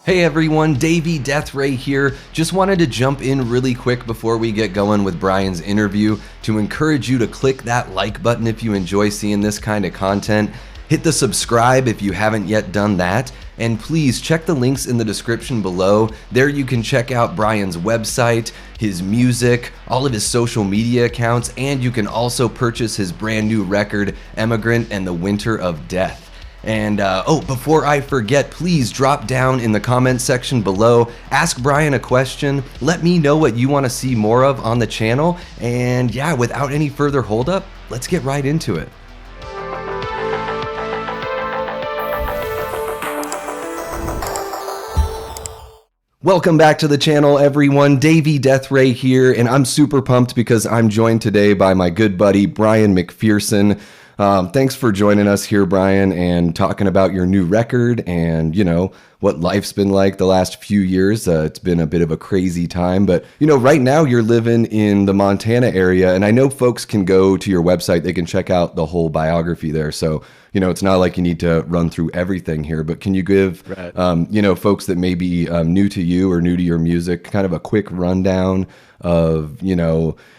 Hey everyone, Davey Deathray here. Just wanted to jump in really quick before we get going with Bryan's interview to encourage you to click that like button if you enjoy seeing this kind of content. Hit the subscribe if you haven't yet done that. And please check the links in the description below. There you can check out Bryan's website, his music, all of his social media accounts, and you can also purchase his brand new record, Emigrant and the Winter of Death. And before I forget, please drop down in the comments section below, ask Bryan a question, let me know what you want to see more of on the channel, and yeah, without any further holdup, let's get right into it. Welcome back to the channel, everyone. Davey Deathray here, and I'm super pumped because I'm joined today by my good buddy, Bryan MCPHERSON. Thanks for joining us here, Bryan, and talking about your new record and, what life's been like the last few years. It's been a bit of a crazy time, but, right now you're living in the Montana area, and I know folks can go to your website. They can check out the whole biography there. So, it's not like you need to run through everything here, but can you give, folks that may be new to you or new to your music, kind of a quick rundown of,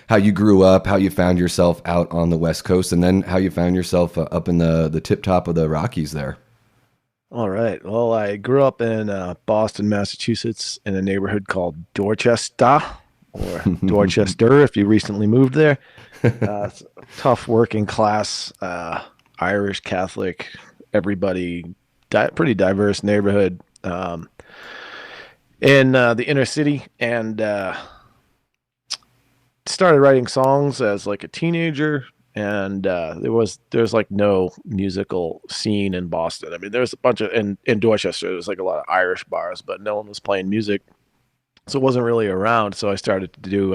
how you grew up, how you found yourself out on the West Coast, and then how you found yourself up in the tip top of the Rockies there. All right. Well, I grew up in Boston, Massachusetts, in a neighborhood called Dorchester, or Dorchester if you recently moved there. It's a tough working class, Irish Catholic, everybody, pretty diverse neighborhood in the inner city, and started writing songs as like a teenager, and there's like no musical scene in Boston. I mean, there's a bunch of in Dorchester, there's like a lot of Irish bars, but no one was playing music, so it wasn't really around. So I started to do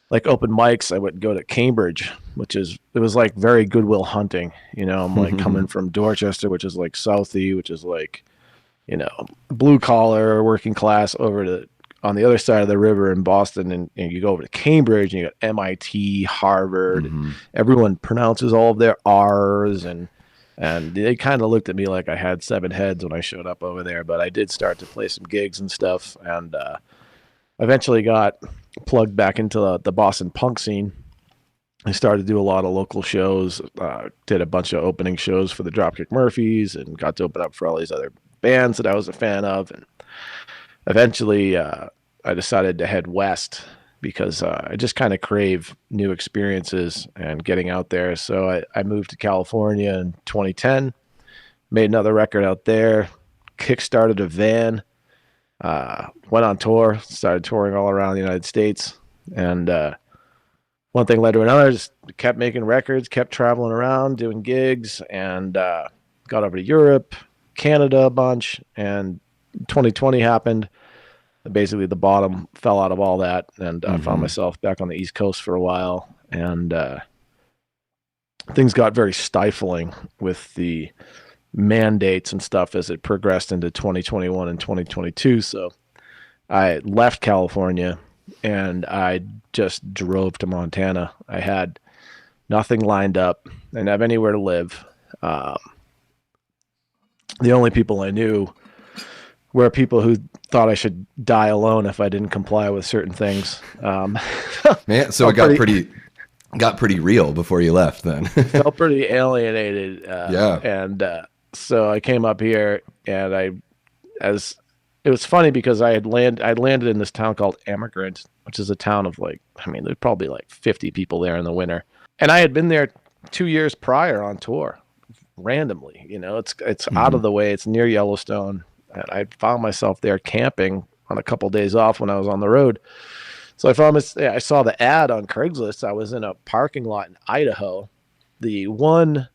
like open mics. I would go to Cambridge, it was like very Goodwill Hunting. I'm like coming from Dorchester, which is like Southie, which is like blue collar working class, over to on the other side of the river in Boston, and you go over to Cambridge and you got MIT, Harvard, and everyone pronounces all of their R's, and they kind of looked at me like I had 7 heads when I showed up over there. But I did start to play some gigs and stuff, and eventually got plugged back into the Boston punk scene. I started to do a lot of local shows, did a bunch of opening shows for the Dropkick Murphys, and got to open up for all these other bands that I was a fan of. And eventually I decided to head west because I just kind of crave new experiences and getting out there. So I moved to California in 2010, made another record out there, kickstarted a van, went on tour, started touring all around the United States. And one thing led to another, just kept making records, kept traveling around, doing gigs, and got over to Europe, Canada a bunch, and 2020 happened. Basically, the bottom fell out of all that, and I found myself back on the East Coast for a while, and things got very stifling with the mandates and stuff as it progressed into 2021 and 2022. So I left California, and I just drove to Montana. I had nothing lined up. I didn't have anywhere to live. The only people I knew were people who thought I should die alone if I didn't comply with certain things. Man, so it got pretty real before you left then. Felt pretty alienated. Yeah. And so I came up here, and it was funny because I landed in this town called Emigrant, which is a town of there's probably like 50 people there in the winter. And I had been there 2 years prior on tour randomly. It's out of the way. It's near Yellowstone. And I found myself there camping on a couple of days off when I was on the road. So I saw the ad on Craigslist. I was in a parking lot in Idaho. The one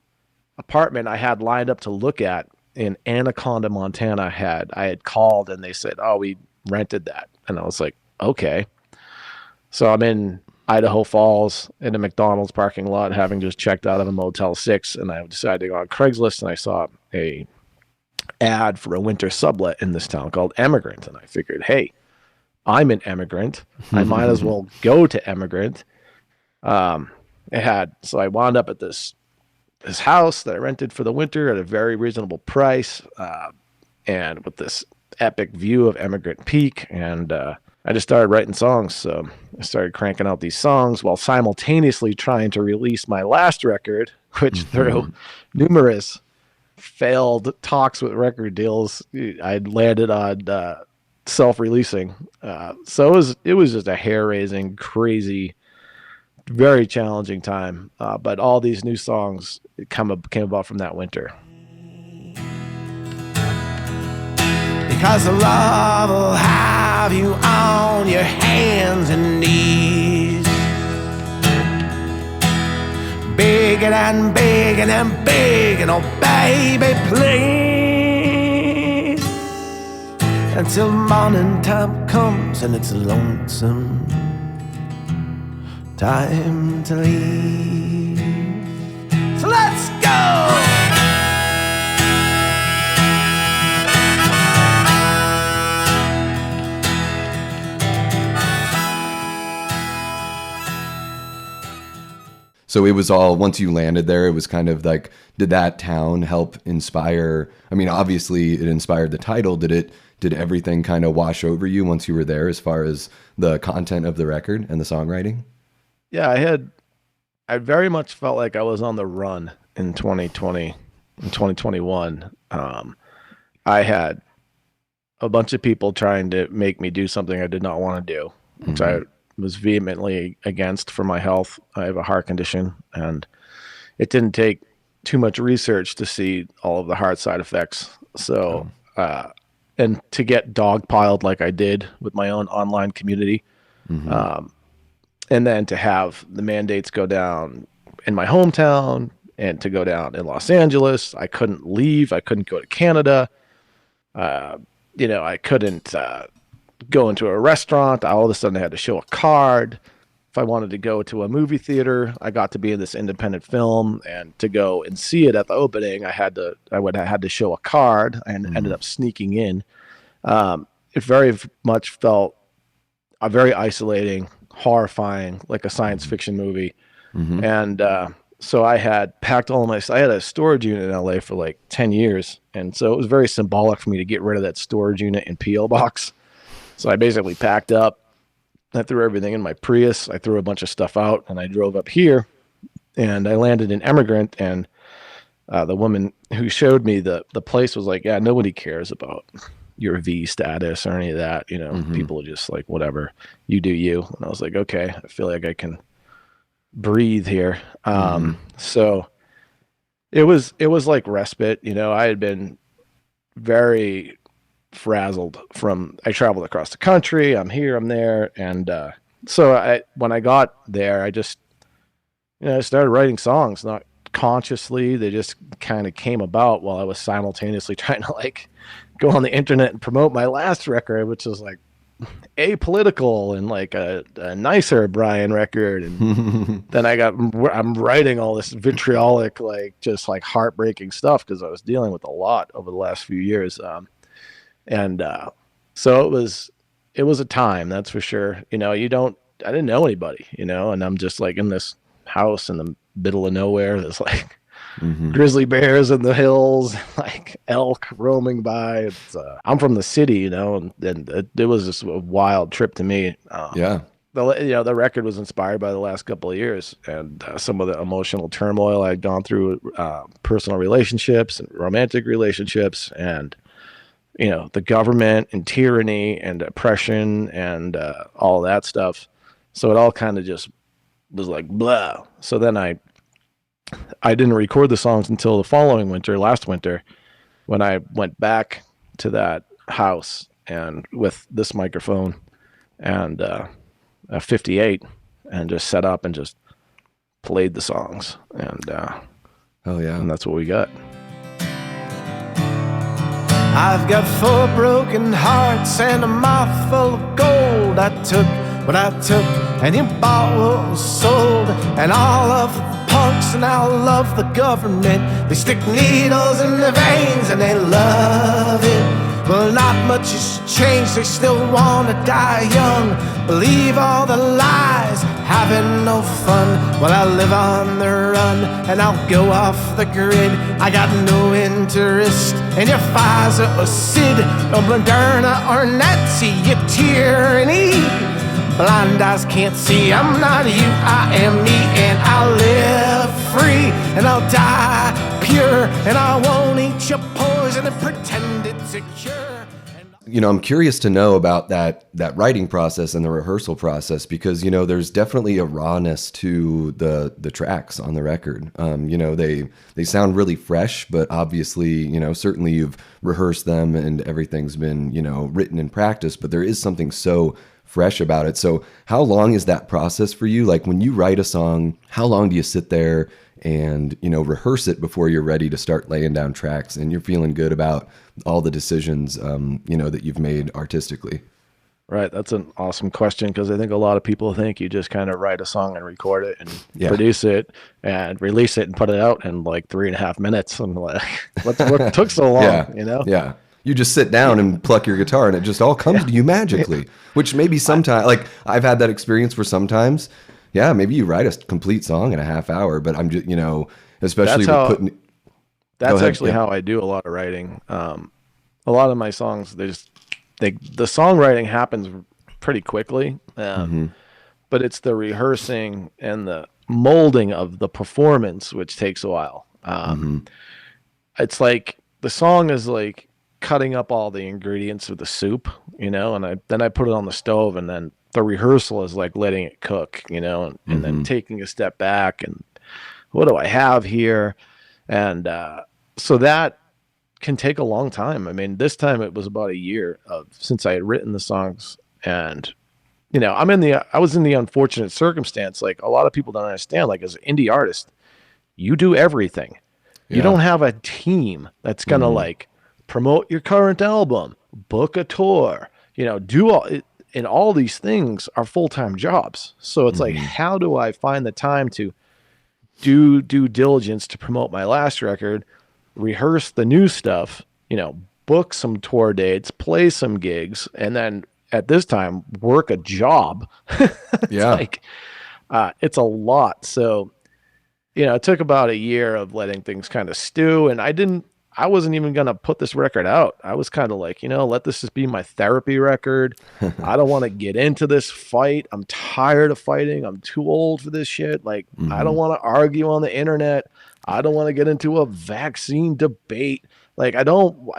apartment I had lined up to look at in Anaconda, Montana, I had called, and they said, "Oh, we rented that." And I was like, "Okay." So I'm in Idaho Falls in a McDonald's parking lot, having just checked out of a Motel 6, and I decided to go on Craigslist, and I saw a ad for a winter sublet in this town called Emigrant, and I figured, hey, I'm an immigrant, I might as well go to Emigrant. So I wound up at this house that I rented for the winter at a very reasonable price, and with this epic view of Emigrant Peak, and I just started writing songs. So I started cranking out these songs while simultaneously trying to release my last record, which through numerous failed talks with record deals, I landed on self-releasing. So it was just a hair-raising, crazy, very challenging time. But all these new songs came about from that winter. Because the love will have you on your hands and knees, begging and begging and begging, oh baby, please, until morning time comes and it's lonesome time to leave. So let's go! So it was all, once you landed there, it was kind of like, did that town help inspire? I mean, obviously it inspired the title. Did everything kind of wash over you once you were there as far as the content of the record and the songwriting? Yeah, I very much felt like I was on the run in 2020 and 2021. I had a bunch of people trying to make me do something I did not want to do, which I was vehemently against for my health. I have a heart condition, and it didn't take too much research to see all of the heart side effects. So, and to get dogpiled like I did with my own online community, and then to have the mandates go down in my hometown and to go down in Los Angeles. I couldn't leave. I couldn't go to Canada. I couldn't go into a restaurant. All of a sudden I had to show a card. If I wanted to go to a movie theater, I got to be in this independent film, and to go and see it at the opening, I had to show a card, and ended up sneaking in. It very much felt very isolating, horrifying, like a science fiction movie. And so I had packed I had a storage unit in LA for like 10 years. And so it was very symbolic for me to get rid of that storage unit and P.O. box. So I basically packed up. I threw everything in my Prius. I threw a bunch of stuff out, and I drove up here, and I landed in Emigrant. And the woman who showed me the place was like, yeah, nobody cares about your V status or any of that. People are just like, whatever, you do you. And I was like, okay, I feel like I can breathe here. So it was like respite. I had been very frazzled I traveled across the country. I'm here, I'm there. And so when I got there, I just, I started writing songs, not consciously. They just kind of came about while I was simultaneously trying to like go on the internet and promote my last record, which was like apolitical and like a nicer BRYAN record. And then I'm writing all this vitriolic, like just like heartbreaking stuff, because I was dealing with a lot over the last few years. So it was a time, that's for sure. I didn't know anybody, and I'm just like in this house in the middle of nowhere. There's like grizzly bears in the hills, like elk roaming by. I'm from the city, and it was just a wild trip to me. The record was inspired by the last couple of years and some of the emotional turmoil I'd gone through, personal relationships and romantic relationships, and the government and tyranny and oppression and all that stuff. So it all kind of just was like blah. So then I didn't record the songs until the following winter, last winter, when I went back to that house and with this microphone and a 58 and just set up and just played the songs. And and that's what we got. I've got 4 broken hearts and a mouth full of gold. I took what I took, and you bought what was sold. And all of the punks now love the government. They stick needles in their veins and they love it. Well, not much has changed. They still want to die young, believe all the lies, having no fun. Well, I live on the run and I'll go off the grid. I got no interest in your Pfizer or Sid, no Moderna or Nazi, your tyranny. Blind eyes can't see, I'm not you, I am me, and I'll live free, and I'll die pure, and I won't eat your poison and pretend it's a cure. You know, I'm curious to know about that writing process and the rehearsal process, because, you know, there's definitely a rawness to the tracks on the record. You know, they sound really fresh, but obviously, you know, certainly you've rehearsed them and everything's been, you know, written in practice, but there is something so fresh about it. So how long is that process for you? Like when you write a song, how long do you sit there and, you know, rehearse it before you're ready to start laying down tracks and you're feeling good about all the decisions, you know, that you've made artistically? Right. That's an awesome question, because I think a lot of people think you just kind of write a song and record it and produce it and release it and put it out in like 3.5 minutes. And like, what took so long, you know? Yeah. You just sit down and pluck your guitar and it just all comes to you magically, which maybe sometimes, like I've had that experience where sometimes, yeah, maybe you write a complete song in a half hour, but I'm just, you know, especially that's actually how I do a lot of writing. A lot of my songs, the songwriting happens pretty quickly, but it's the rehearsing and the molding of the performance, which takes a while. It's like the song is like cutting up all the ingredients of the soup, you know, and then I put it on the stove, and then the rehearsal is like letting it cook, you know, and then taking a step back and what do I have here? And so that can take a long time. I mean, this time it was about a year since I had written the songs, and you know, I was in the unfortunate circumstance, like a lot of people don't understand, like as an indie artist, you do everything. You don't have a team that's gonna like promote your current album, book a tour, you know, do all it, and all these things are full-time jobs. So it's like, how do I find the time to do due diligence to promote my last record, rehearse the new stuff, you know, book some tour dates, play some gigs, and then at this time work a job? It's a lot. So, you know, it took about a year of letting things kind of stew, and I wasn't even going to put this record out. I was kind of like, you know, let this just be my therapy record. I don't want to get into this fight. I'm tired of fighting. I'm too old for this shit. Like, I don't want to argue on the internet. I don't want to get into a vaccine debate. Like, I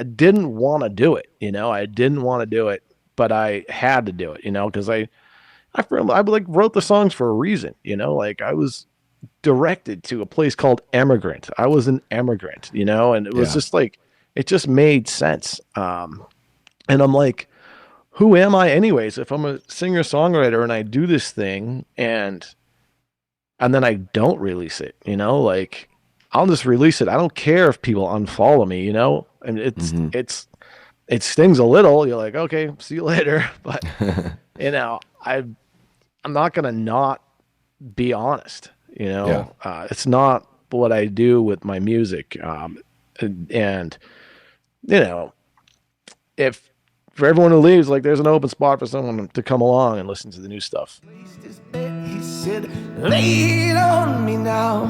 didn't want to do it. You know, I didn't want to do it, but I had to do it, you know, because I like wrote the songs for a reason, you know, like I was directed to a place called Emigrant. I was an immigrant, you know, and it was just like, it just made sense. And I'm like, who am I anyways? If I'm a singer songwriter and I do this thing and then I don't release it, you know, like I'll just release it. I don't care if people unfollow me, you know, and it stings a little. You're like, okay, see you later. But you know, I'm not going to not be honest. You know, it's not what I do with my music. And, you know, if for everyone who leaves, like there's an open spot for someone to come along and listen to the new stuff. He said, lay it on me now.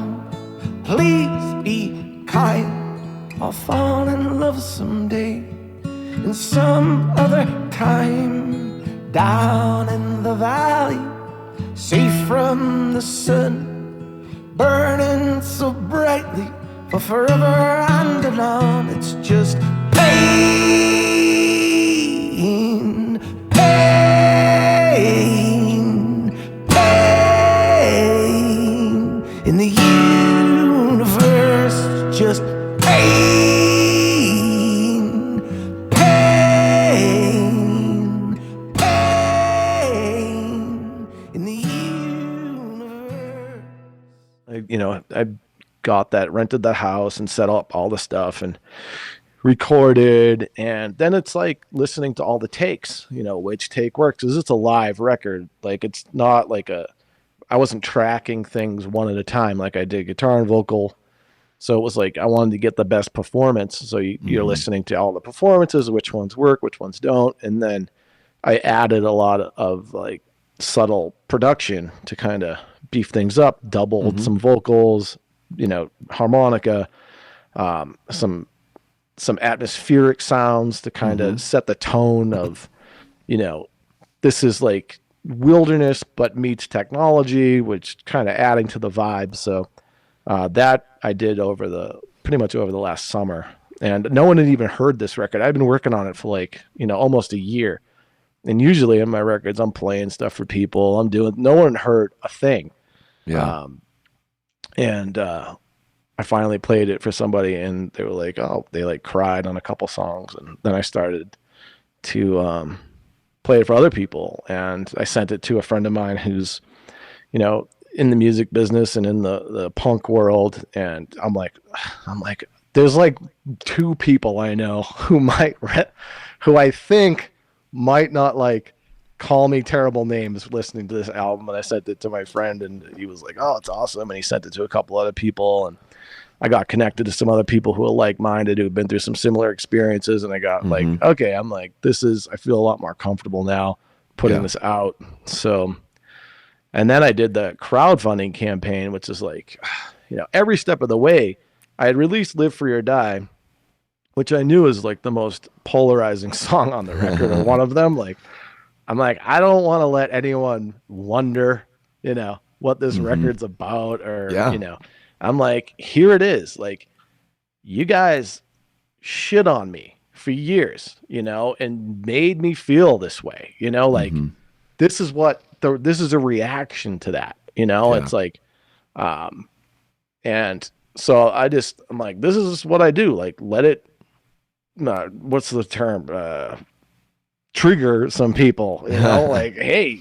Please be kind. I'll fall in love someday. And some other time. Down in the valley. Safe from the sun. Burning so brightly for forever and anon. It's just pain, pain, pain in the universe. Just pain, pain, pain in the universe. You know, I rented the house and set up all the stuff and recorded. And then it's like listening to all the takes, you know, which take works, because it's a live record. Like, it's not like I wasn't tracking things one at a time like I did guitar and vocal. So it was like, I wanted to get the best performance. So you're listening to all the performances, which ones work, which ones don't. And then I added a lot of like subtle production to kind of beef things up, doubled some vocals, harmonica, some atmospheric sounds to kind of set the tone of, this is like wilderness but meets technology, which kind of adding to the vibe. So that I did pretty much over the last summer, and no one had even heard this record. I've been working on it for almost a year. And usually in my records, I'm playing stuff for people. No one heard a thing. Yeah. And I finally played it for somebody, and they were like, oh, they like cried on a couple songs. And then I started to play it for other people. And I sent it to a friend of mine who's, in the music business and in the punk world. And I'm like, there's like 2 people I know who I think might not like call me terrible names listening to this album. And I sent it to my friend, and he was like, oh, it's awesome. And he sent it to a couple other people, and I got connected to some other people who are like-minded, who've been through some similar experiences. And I got okay, I'm like, I feel a lot more comfortable now putting this out. So, and then I did the crowdfunding campaign, which is like, every step of the way. I had released Live Free or Die, which I knew is like the most polarizing song on the record, or one of them. Like, I'm like, I don't want to let anyone wonder, what this record's about, or, I'm like, here it is. Like, you guys shit on me for years, and made me feel this way, like this is this is a reaction to that, it's like, and so I'm like, this is what I do. Like, let it, what's the term? Trigger some people, like, hey,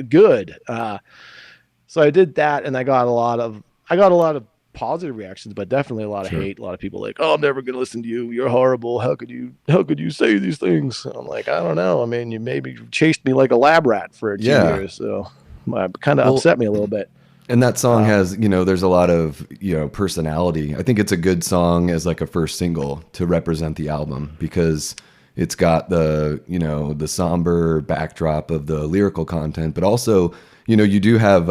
good. So I did that, and I got a lot of positive reactions, but definitely a lot of hate. A lot of people like, oh, I'm never going to listen to you. You're horrible. How could you say these things? And I'm like, I don't know. I mean, you maybe chased me like a lab rat for 2 years. So it kind of upset me a little bit. And that song has, there's a lot of, personality. I think it's a good song as like a first single to represent the album, because it's got the, the somber backdrop of the lyrical content, but also, you do have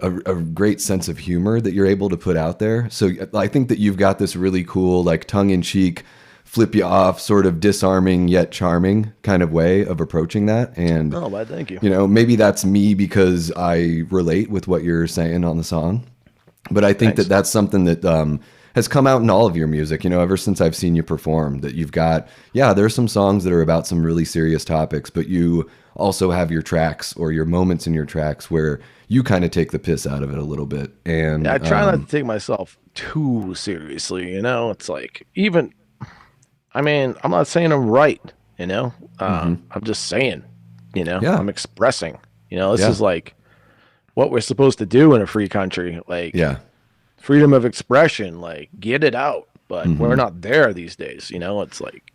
a great sense of humor that you're able to put out there. So I think that you've got this really cool, like tongue-in-cheek, flip you off, sort of disarming yet charming kind of way of approaching that. And thank you. Maybe that's me because I relate with what you're saying on the song. But I think that that's something that has come out in all of your music, ever since I've seen you perform, that you've got, there's some songs that are about some really serious topics, but you also have your tracks or your moments in your tracks where you kind of take the piss out of it a little bit. And I try not to take myself too seriously, it's like, I'm not saying I'm right, I'm just saying, I'm expressing, this is like what we're supposed to do in a free country. Like, freedom of expression, like, get it out, but we're not there these days. It's like,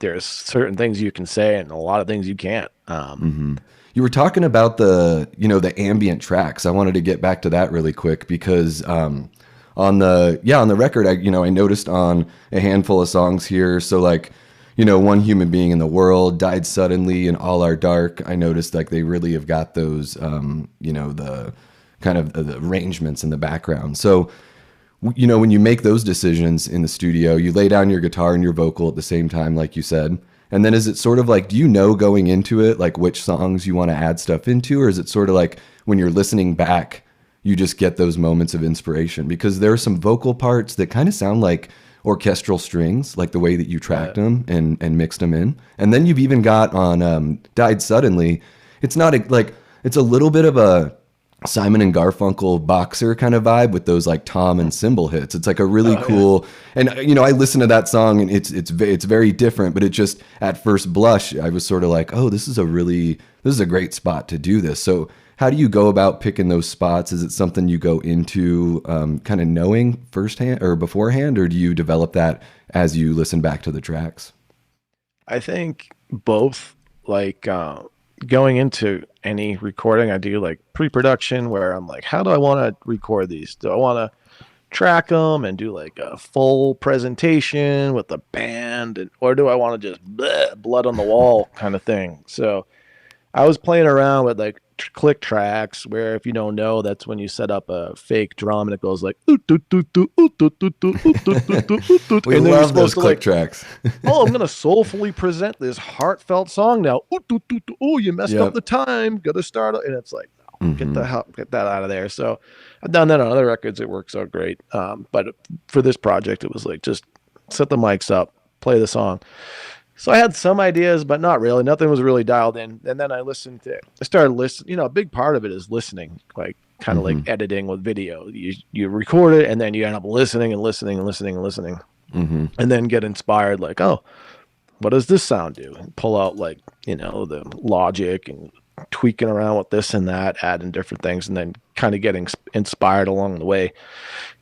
there's certain things you can say and a lot of things you can't. You were talking about the, the ambient tracks. I wanted to get back to that really quick because, on the record, I noticed on a handful of songs here. So like, One Human Being in the World, Died Suddenly, and All Are Dark. I noticed like they really have got those, the kind of the arrangements in the background. So, when you make those decisions in the studio, you lay down your guitar and your vocal at the same time, like you said. And then is it sort of like, do you know going into it, like which songs you want to add stuff into? Or is it sort of like when you're listening back, you just get those moments of inspiration? Because there are some vocal parts that kind of sound like orchestral strings, like the way that you tracked them and mixed them in. And then you've even got on Died Suddenly, it's not it's a little bit of a Simon and Garfunkel boxer kind of vibe with those like tom and cymbal hits. It's like a really cool, and I listen to that song and it's very different, but it just at first blush, I was sort of like, oh, this is a great spot to do this. So how do you go about picking those spots? Is it something you go into kind of knowing firsthand or beforehand, or do you develop that as you listen back to the tracks? I think both. Like going into any recording, I do like pre-production where I'm like, how do I want to record these? Do I want to track them and do like a full presentation with the band, or do I want to just blood on the wall kind of thing? So I was playing around with like click tracks where if you don't know, that's when you set up a fake drum and it goes like and We then you're love those supposed to click like, tracks. oh, I'm gonna soulfully present this heartfelt song now. Oh, you messed Yep. up the time. Gotta start, and it's like, no, Mhm. get that out of there. So I've done that on other records. It works out great. But for this project, it was like just set the mics up, play the song. So I had some ideas, but not really. Nothing was really dialed in. And then I started listening. You know, a big part of it is listening, like kind of like Mhm. editing with video. You record it and then you end up listening and listening and listening and listening, Mhm. and then get inspired. Like, oh, what does this sound do? And pull out like, you know, the logic and tweaking around with this and that, adding different things, and then kind of getting inspired along the way.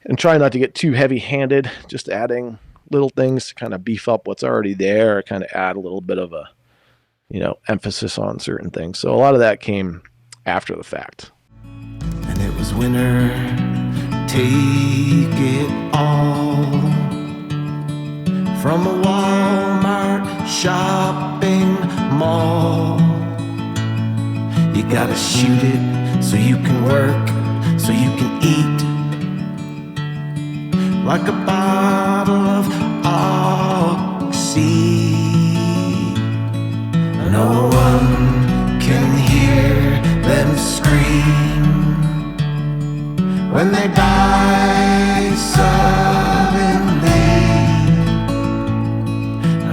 And try not to get too heavy handed, just adding little things to kind of beef up what's already there, or kind of add a little bit of a, you know, emphasis on certain things. So a lot of that came after the fact. And it was winter, take it all. From a Walmart shopping mall. You gotta shoot it so you can work, so you can eat. Like a bottle of oxy. No one can hear them scream when they die suddenly.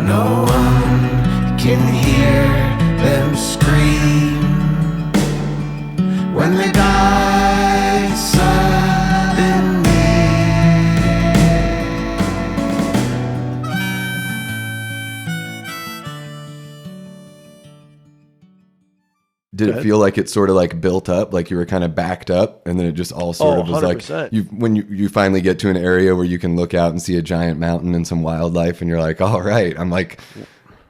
No one can hear them scream when they die suddenly. Did it feel like it sort of like built up, like you were kind of backed up, and then it just all sort of was 100%. like you finally get to an area where you can look out and see a giant mountain and some wildlife, and you're like, all right, I'm like,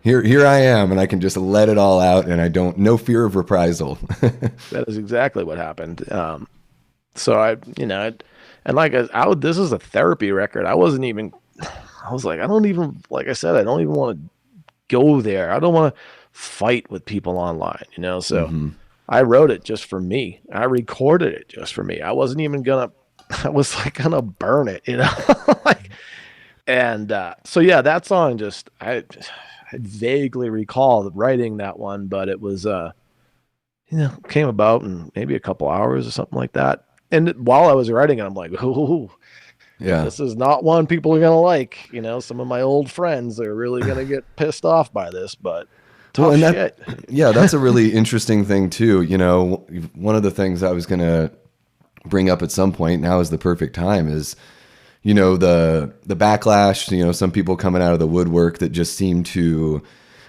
here I am, and I can just let it all out, and I don't no fear of reprisal. That is exactly what happened. So I, you know, and like this is a therapy record. I wasn't even. I was like, I don't even, like I said, I don't even want to go there. I don't want to fight with people online, you know. So I wrote it just for me. I recorded it just for me. I wasn't even gonna. I was like gonna burn it, you know. Like, and so yeah, that song just I vaguely recall writing that one, but it was you know, came about in maybe a couple hours or something like that. And while I was writing it, I'm like, oh, Yeah. this is not one people are gonna like. You know, some of my old friends are really gonna get pissed off by this, but tough shit. Yeah, that's a really interesting thing too. You know, one of the things I was going to bring up at some point, now is the perfect time, is, you know, the backlash, you know, some people coming out of the woodwork that just seem to,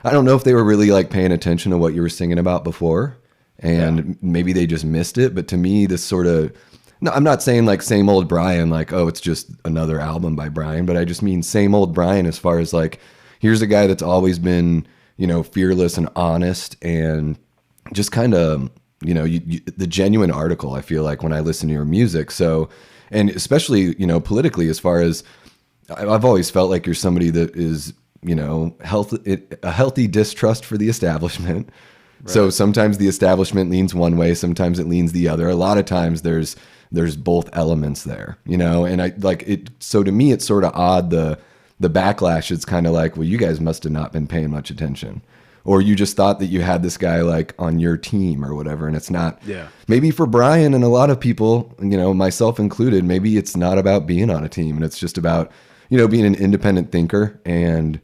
I don't know if they were really like paying attention to what you were singing about before, and maybe they just missed it. But to me, this sort of, no, I'm not saying like same old Bryan, like, oh, it's just another album by Bryan, but I just mean same old Bryan as far as like, here's a guy that's always been, you know, fearless and honest, and just kind of, you know, the genuine article, I feel like, when I listen to your music. So, and especially, you know, politically, as far as I've always felt like you're somebody that is, you know, a healthy distrust for the establishment. Right. So sometimes the establishment leans one way, sometimes it leans the other. A lot of times there's both elements there, you know, and I like it. So to me, it's sort of odd, the backlash. It's kind of like, well, you guys must have not been paying much attention, or you just thought that you had this guy like on your team or whatever. And it's not. Yeah. Maybe for Bryan and a lot of people, you know, myself included, maybe it's not about being on a team, and it's just about, you know, being an independent thinker and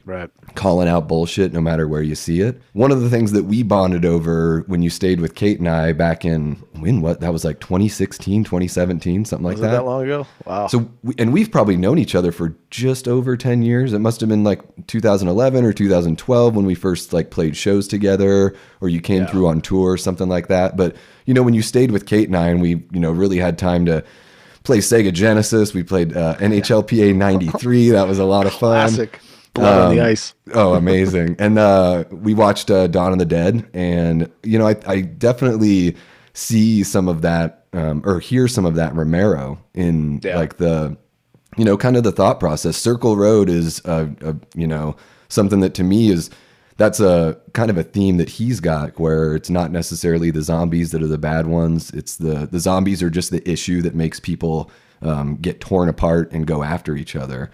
calling out bullshit no matter where you see it. One of the things that we bonded over when you stayed with Kate and I back in, that was like 2016, 2017, something like that. Was it that long ago? Wow. So, we've probably known each other for just over 10 years. It must have been like 2011 or 2012 when we first like played shows together, or you came through on tour or something like that. But, you know, when you stayed with Kate and I, and we, you know, really had time to play Sega Genesis, we played NHLPA 93. That was a lot of fun. Classic. Blood on the ice. Oh, amazing. And we watched Dawn of the Dead, and, you know, I definitely see some of that, or hear some of that Romero in like the, you know, kind of the thought process. Circle Road is, you know, something that to me is, that's a kind of a theme that he's got, where it's not necessarily the zombies that are the bad ones. It's the zombies are just the issue that makes people get torn apart and go after each other.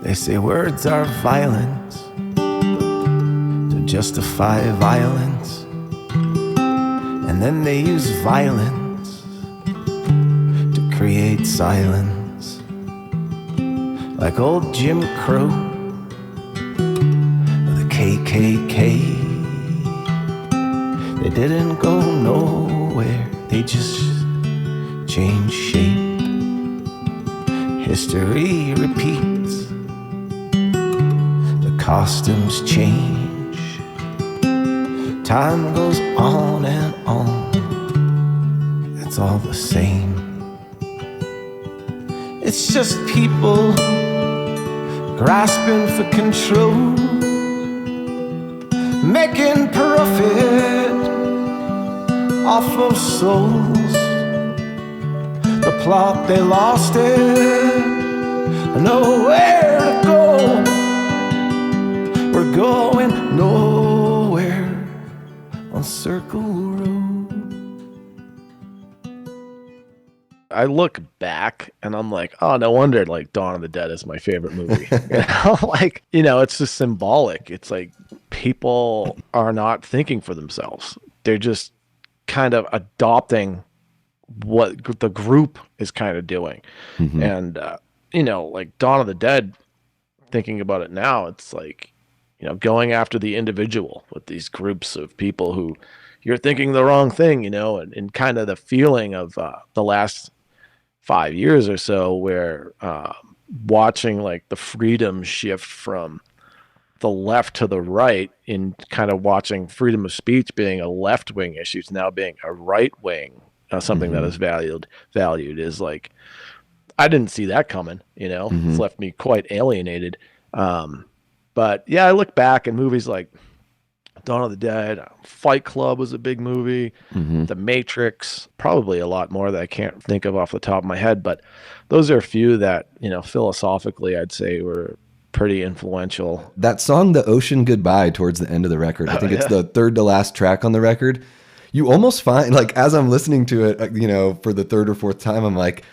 They say words are violence to justify violence, and then they use violence to create silence. Like old Jim Crow or the KKK. They didn't go nowhere, they just changed shape. History repeats, the costumes change. Time goes on and on, it's all the same. It's just people grasping for control, making profit off of souls. The plot, they lost it, nowhere to go. We're going nowhere on Circle Road. I look back and I'm like, oh, no wonder like Dawn of the Dead is my favorite movie. You know, like, you know, it's just symbolic. It's like people are not thinking for themselves. They're just kind of adopting what the group is kind of doing. Mm-hmm. And, you know, like Dawn of the Dead, thinking about it now, it's like, you know, going after the individual with these groups of people who you're thinking the wrong thing, you know, and kind of the feeling of the last 5 years or so where watching like the freedom shift from the left to the right, in kind of watching freedom of speech being a left-wing issue to now being a right-wing something that is valued is like, I didn't see that coming, you know. It's left me quite alienated. But yeah, I look back and movies like Dawn of the Dead, Fight Club was a big movie, The Matrix, probably a lot more that I can't think of off the top of my head, but those are a few that, you know, philosophically I'd say were pretty influential. That song, The Ocean Goodbye, towards the end of the record, I think it's the third to last track on the record. You almost find, like, as I'm listening to it, you know, for the third or fourth time, I'm like,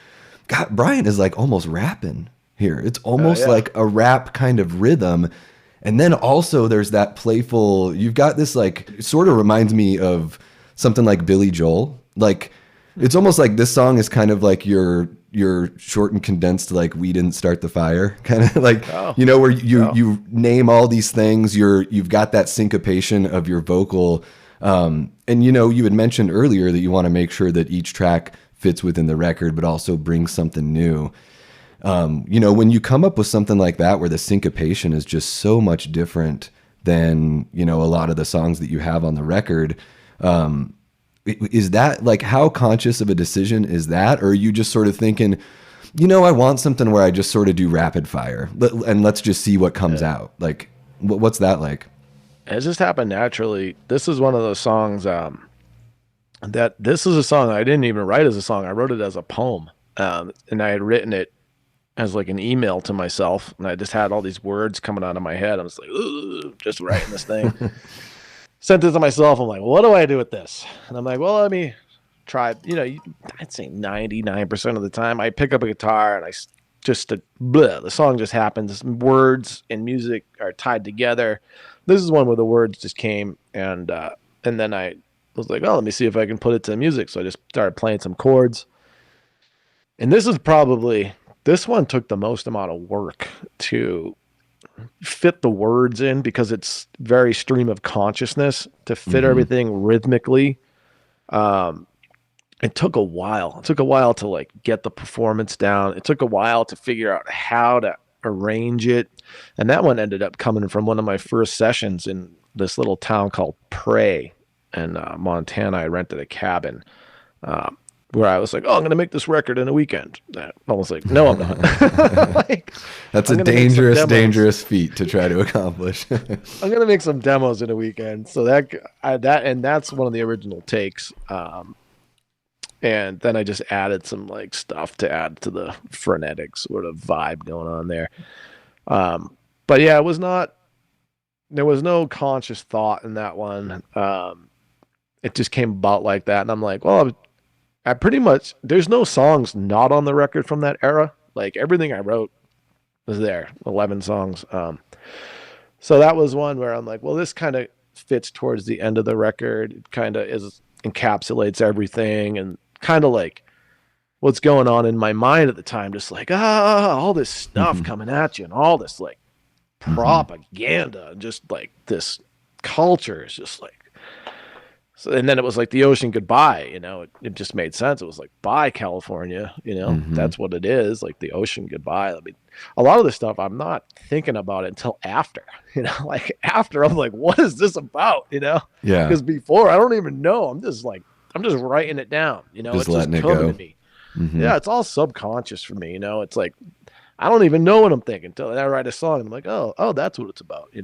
God, Bryan is like almost rapping here. It's almost like a rap kind of rhythm. And then also there's that playful, you've got this like, it sort of reminds me of something like Billy Joel. Like, it's almost like this song is kind of like your short and condensed, like, we didn't start the fire kind of like, you know, where you name all these things, you've got that syncopation of your vocal. And, you know, you had mentioned earlier that you want to make sure that each track fits within the record, but also brings something new. You know, when you come up with something like that, where the syncopation is just so much different than, you know, a lot of the songs that you have on the record, is that like, how conscious of a decision is that? Or are you just sort of thinking, you know, I want something where I just sort of do rapid fire and let's just see what comes out? Like, what's that like? It just happened naturally. This is one of those songs this is a song I didn't even write as a song. I wrote it as a poem. And I had written it as like an email to myself, and I just had all these words coming out of my head. I was like, ooh, just writing this thing. Sent it to myself. I'm like, well, what do I do with this? And I'm like, well, let me try. You know, I'd say 99% of the time I pick up a guitar and the song just happens. Words and music are tied together. This is one where the words just came, and then I was like, oh, let me see if I can put it to music. So I just started playing some chords. And this one took the most amount of work to fit the words in, because it's very stream of consciousness to fit everything rhythmically. It took a while. It took a while to like get the performance down. It took a while to figure out how to arrange it. And that one ended up coming from one of my first sessions in this little town called Prey in Montana. I rented a cabin where I was like, oh, I'm going to make this record in a weekend. I was like, no, I'm not. Like, that's a dangerous feat to try to accomplish. I'm going to make some demos in a weekend. So that's one of the original takes. And then I just added some like stuff to add to the frenetic sort of vibe going on there. But yeah, it was not there was no conscious thought in that one. It just came about like that. And I'm like, well, I pretty much, there's no songs not on the record from that era. Like everything I wrote was there, 11 songs. So that was one where I'm like, well, this kind of fits towards the end of the record. It kind of encapsulates everything and kind of like what's going on in my mind at the time. Just like, all this stuff coming at you and all this like propaganda and just like this culture is just like, so, and then it was like the ocean goodbye, it just made sense. It was like, bye California, that's what it is, like the ocean goodbye. I mean, a lot of this stuff, I'm not thinking about it until after, like after I'm like, what is this about? Yeah. Because before I don't even know. I'm just writing it down, just it's letting just it coming go. to me. Yeah. It's all subconscious for me. It's like, I don't even know what I'm thinking until I write a song. And I'm like, oh, that's what it's about,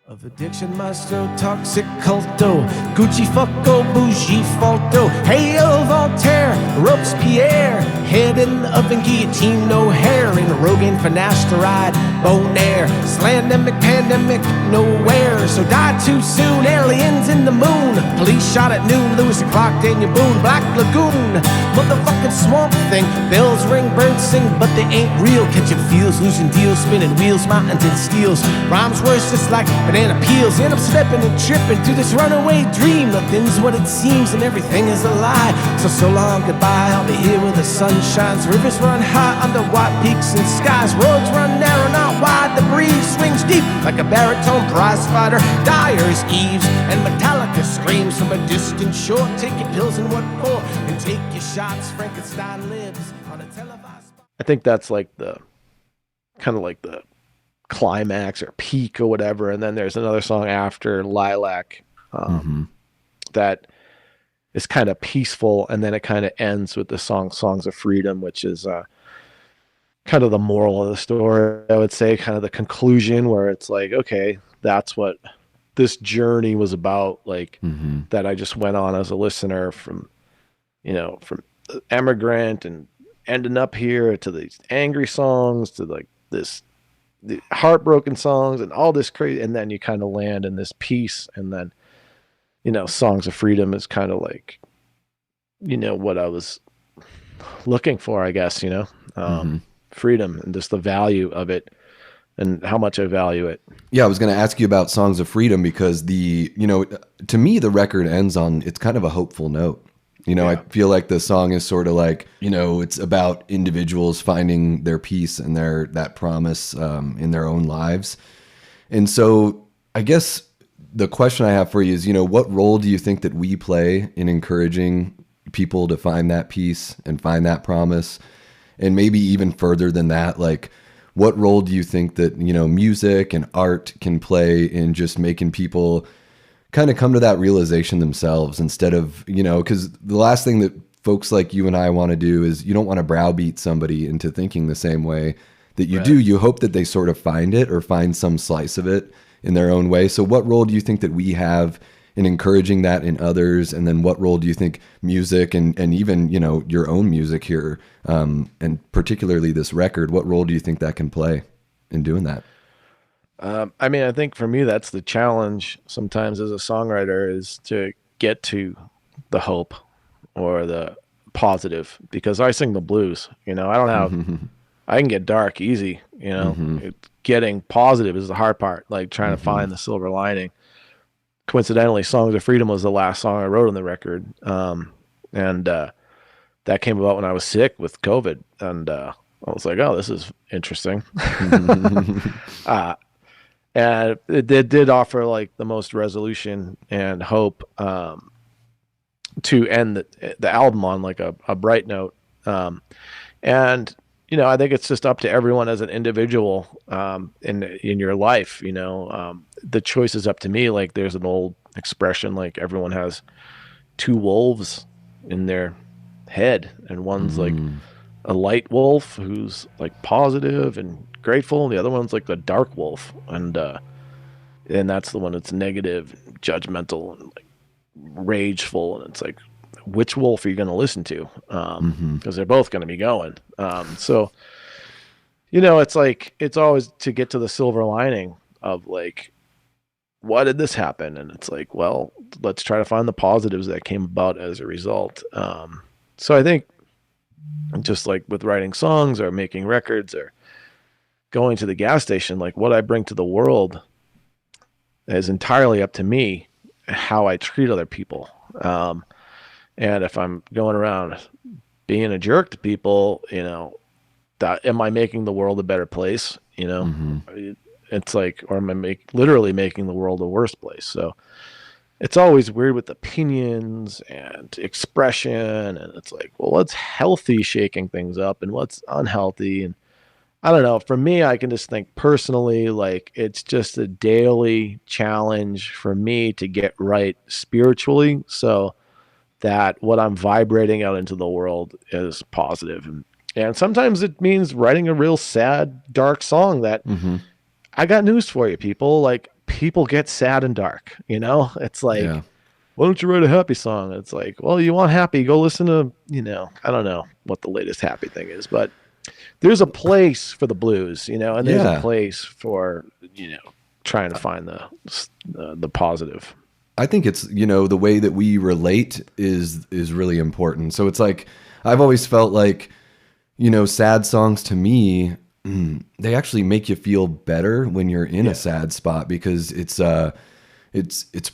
Of addiction, maestro, toxic culto, Gucci fucko, bougie falto, hail Voltaire, Robespierre, head in the oven, guillotine, no hair, in Rogan, finasteride, Bonaire, slandemic, pandemic, nowhere, so die too soon, aliens in the moon, police shot at noon, Lewis and Clark, Daniel Boone, Black Lagoon, motherfucking swamp thing, bells ring, birds sing, but they ain't real, catching feels, losing deals, spinning wheels, mountains and steels, rhymes worse just like banana peels, end up stepping and tripping through this runaway dream. Nothing's what it seems and everything is a lie. So long, goodbye, I'll be here where the sun shines. Rivers run high under white peaks and skies. Roads run narrow, not wide. The breeze swings deep like a baritone prize fighter. Dyer's Eves and Metallica screams from a distant shore. Take your pills and what for? And take your shots. Frankenstein lives on a televised. I think that's like the kind of like the climax or peak or whatever, and then there's another song after Lilac that is kind of peaceful, and then it kind of ends with the Songs of Freedom, which is kind of the moral of the story, I would say, kind of the conclusion where it's like, okay, that's what this journey was about, like that I just went on as a listener from immigrant and ending up here to these angry songs to like the heartbroken songs and all this crazy, and then you kind of land in this peace, and then Songs of Freedom is kind of like what I was looking for, I guess, freedom and just the value of it and how much I value it. Yeah, I was going to ask you about Songs of Freedom because to me the record ends on, it's kind of a hopeful note. I feel like the song is sort of like, it's about individuals finding their peace and that promise in their own lives. And so I guess the question I have for you is, what role do you think that we play in encouraging people to find that peace and find that promise? And maybe even further than that, like what role do you think that, music and art can play in just making people kind of come to that realization themselves instead of, because the last thing that folks like you and I want to do is you don't want to browbeat somebody into thinking the same way that you do. You hope that they sort of find it or find some slice of it in their own way. So what role do you think that we have in encouraging that in others? And then what role do you think music and even, your own music here, and particularly this record, what role do you think that can play in doing that? I mean, I think for me, that's the challenge sometimes as a songwriter is to get to the hope or the positive, because I sing the blues, I don't have, I can get dark easy, getting positive is the hard part, like trying to find the silver lining. Coincidentally, Songs of Freedom was the last song I wrote on the record. And that came about when I was sick with COVID. And I was like, oh, this is interesting. And it did offer like the most resolution and hope to end the album on like a bright note. And I think it's just up to everyone as an individual in your life. The choice is up to me. Like there's an old expression, like everyone has two wolves in their head, and one's like a light wolf who's like positive and grateful, and the other one's like the dark wolf, and that's the one that's negative, judgmental, and like rageful, and it's like, which wolf are you going to listen to? Because they're both going to be going. So it's like, it's always to get to the silver lining of like, why did this happen? And it's like, well, let's try to find the positives that came about as a result. So I think just like with writing songs or making records or going to the gas station, like what I bring to the world is entirely up to me, how I treat other people. And if I'm going around being a jerk to people, you know, that, am I making the world a better place? You know, it's like, or am I literally making the world a worse place? So it's always weird with opinions and expression. And it's like, well, what's healthy shaking things up and what's unhealthy? And I don't know. For me, I can just think personally, like it's just a daily challenge for me to get right spiritually. So that what I'm vibrating out into the world is positive. And sometimes it means writing a real sad, dark song that I got news for you, people. Like people get sad and dark, you know, it's like, why don't you write a happy song? It's like, well, you want happy, go listen to, you know, I don't know what the latest happy thing is, but there's a place for the blues, you know, and there's a place for, you know, trying to find the positive. I think it's, you know, the way that we relate is really important. So it's like, I've always felt like, you know, sad songs to me, they actually make you feel better when you're in a sad spot, because it's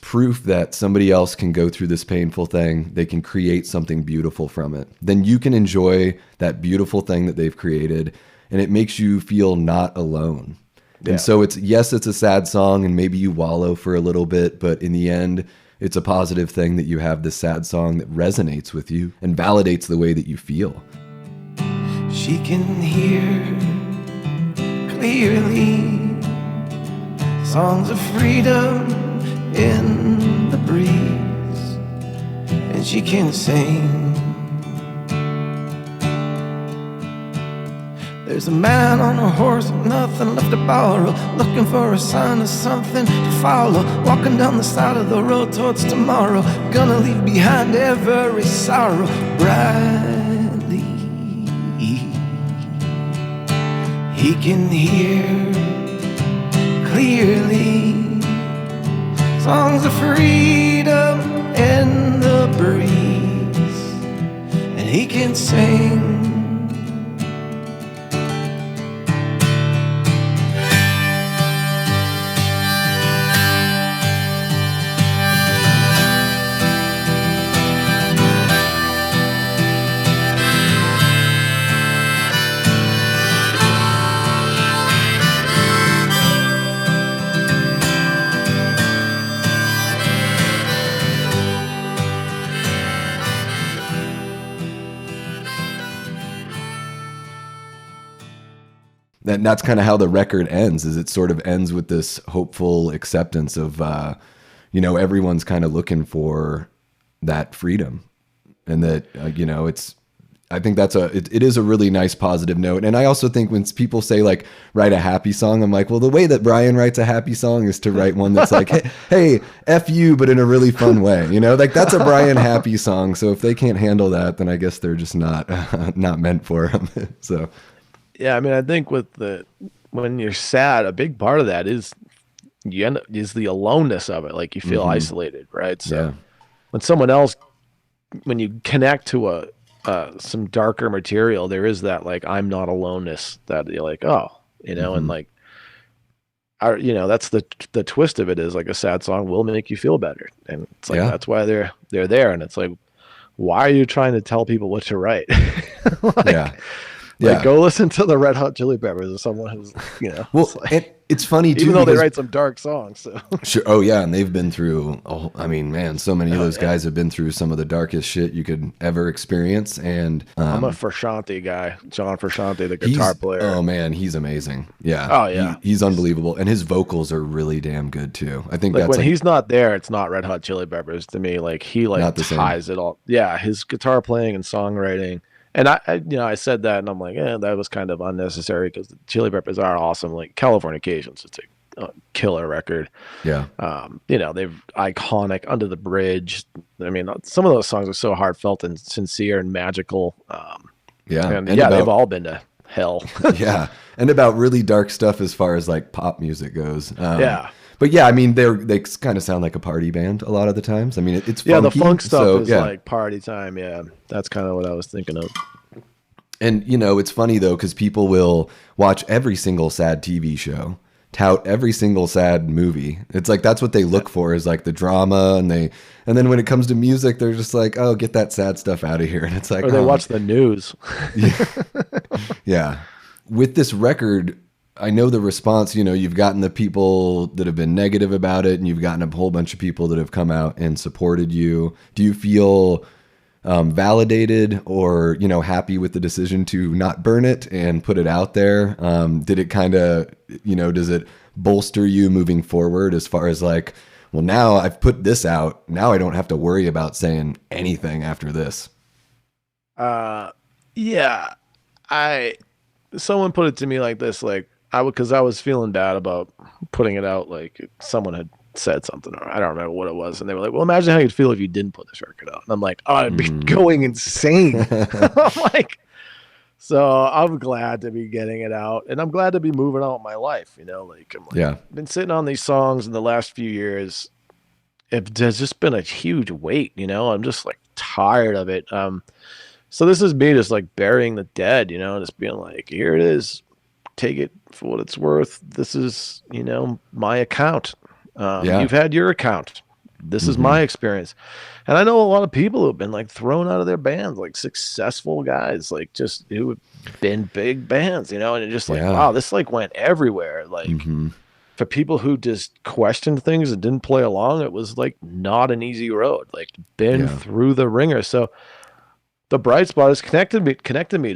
proof that somebody else can go through this painful thing. They can create something beautiful from it. Then you can enjoy that beautiful thing that they've created, and it makes you feel not alone. And so it's a sad song and maybe you wallow for a little bit, but in the end, it's a positive thing that you have this sad song that resonates with you and validates the way that you feel. She can hear clearly songs of freedom in the breeze, and she can sing. There's a man on a horse with nothing left to borrow, looking for a sign of something to follow, walking down the side of the road towards tomorrow, gonna leave behind every sorrow brightly. He can hear clearly songs of freedom in the breeze, and he can sing. And that's kind of how the record ends, is it sort of ends with this hopeful acceptance of, you know, everyone's kind of looking for that freedom, and that, you know, I think it is a really nice positive note. And I also think when people say like, write a happy song, I'm like, well, the way that Bryan writes a happy song is to write one that's like, hey, F you, but in a really fun way, you know, like that's a Bryan happy song. So if they can't handle that, then I guess they're just not meant for them. So. Yeah, I mean, I think when you're sad, a big part of that is is the aloneness of it. Like you feel isolated, right? So when you connect to some darker material, there is that like I'm not aloneness that you're like, oh, you know, and like, you know, that's the twist of it, is like a sad song will make you feel better, and it's like that's why they're there, and it's like, why are you trying to tell people what to write? Like, go listen to the Red Hot Chili Peppers or someone who's, you know. Well, it's funny too, even though they write some dark songs. So. Sure. Oh yeah, and they've been through. Oh, I mean, man, so many of those guys have been through some of the darkest shit you could ever experience. And I'm a Frusciante guy, John Frusciante, the guitar player. Oh man, he's amazing. Yeah. Oh yeah, he's unbelievable, and his vocals are really damn good too. I think like that's when he's not there, it's not Red Hot Chili Peppers to me. Like he like ties it all. Yeah, his guitar playing and songwriting. And I said that, and I'm like, that was kind of unnecessary, because the Chili Peppers are awesome. Like Californication's just a killer record. Yeah. You know, they've iconic, Under the Bridge. I mean, some of those songs are so heartfelt and sincere and magical. And they've all been to hell. Yeah. And about really dark stuff as far as like pop music goes. But yeah, I mean, they kind of sound like a party band a lot of the times. I mean, it's funky, yeah, the funk stuff so, is like party time. Yeah, that's kind of what I was thinking of. And it's funny though, because people will watch every single sad TV show, tout every single sad movie. It's like that's what they look for, is like the drama, and then when it comes to music, they're just like, oh, get that sad stuff out of here. And it's like, or they watch the news. Yeah. With this record, I know the response, you've gotten the people that have been negative about it, and you've gotten a whole bunch of people that have come out and supported you. Do you feel validated or, happy with the decision to not burn it and put it out there? Did it kind of, does it bolster you moving forward as far as like, well, now I've put this out, now I don't have to worry about saying anything after this? Yeah, someone put it to me like this, like because I was feeling bad about putting it out, like someone had said something, or I don't remember what it was, and they were like, well, imagine how you'd feel if you didn't put this record out. And I'm like, oh, I'd be going insane. I'm like, so I'm glad to be getting it out, and I'm glad to be moving on with my life, like I'm like, I've been sitting on these songs in the last few years. There's just been a huge weight, I'm just like tired of it. So this is me just like burying the dead, just being like, here it is, take it for what it's worth. This is, my account. You've had your account. This is my experience. And I know a lot of people who have been like thrown out of their bands, like successful guys, like just who have been big bands, and it's just like, wow, this like went everywhere. Like for people who just questioned things and didn't play along, it was like not an easy road, like been through the ringer. So the bright spot is connected me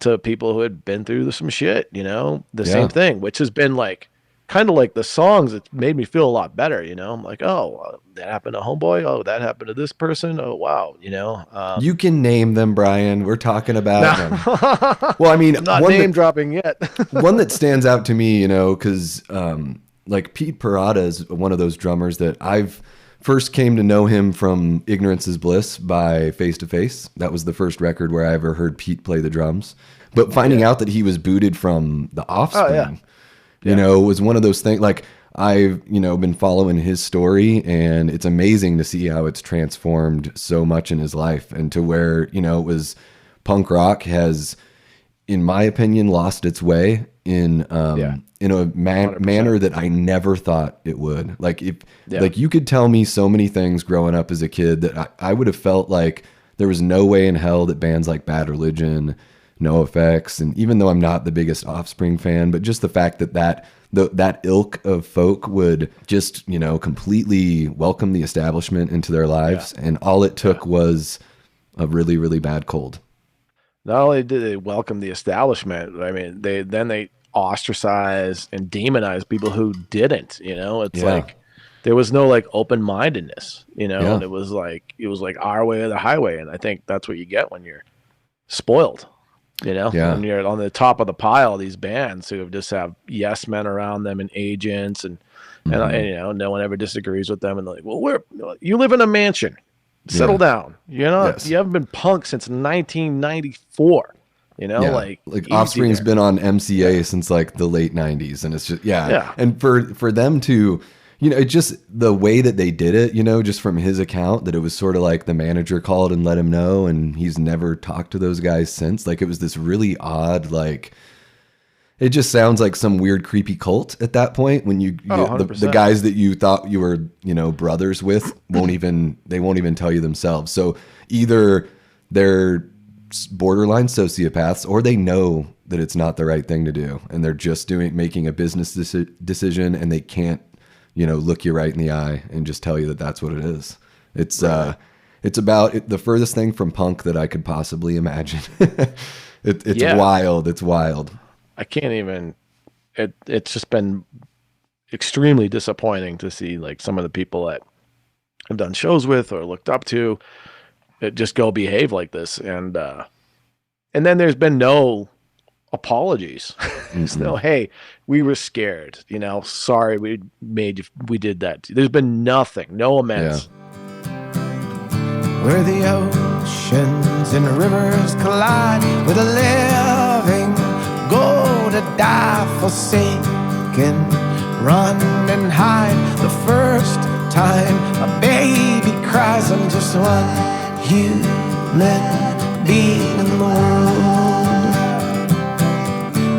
to people who had been through some shit, the same thing, which has been like kind of like the songs. It made me feel a lot better, I'm like, oh, that happened to Homeboy. Oh, that happened to this person. Oh, wow. You can name them, Brian. We're talking about them. Well, I mean, I'm not name dropping yet. One that stands out to me, because like Pete Parada is one of those drummers that I've first came to know him from Ignorance is Bliss by Face to Face. That was the first record where I ever heard Pete play the drums. But finding out that he was booted from The Offspring, was one of those things. Like I've, been following his story, and it's amazing to see how it's transformed so much in his life, and to where, it was punk rock has, in my opinion, lost its way in a manner that I never thought it would. Like like you could tell me so many things growing up as a kid that I would have felt like there was no way in hell that bands like Bad Religion, NoFX, and even though I'm not the biggest Offspring fan, but just the fact that ilk of folk would just, completely welcome the establishment into their lives. And all it took was a really, really bad cold. Not only did they welcome the establishment, I mean, they ostracized and demonized people who didn't. It's like there was no like open-mindedness, and it was like our way or the highway. And I think that's what you get when you're spoiled, when you're on the top of the pile, these bands who just have yes men around them and agents, and no one ever disagrees with them, and they're like, well, you live in a mansion. Settle down. You haven't been punk since 1994. Like Offspring's been on MCA since like the late 90s, and it's just And for them to, it's just the way that they did it, just from his account, that it was sort of like the manager called and let him know, and he's never talked to those guys since. Like it was this really odd, like it just sounds like some weird creepy cult at that point, when the guys that you thought you were, brothers with won't even tell you themselves. So either they're borderline sociopaths, or they know that it's not the right thing to do, and they're just making a business decision, and they can't, look you right in the eye and just tell you that that's what it is. It's it's about the furthest thing from punk that I could possibly imagine. It's wild. It's wild. I can't even. It's just been extremely disappointing to see like some of the people that I've done shows with or looked up to just go behave like this, and then there's been no apologies. No, hey, we were scared. Sorry, we did that. There's been nothing, no amends. Where the oceans and rivers collide, where the living go to die forsaken, run and hide. The first time a baby cries, I'm just one human being in the world.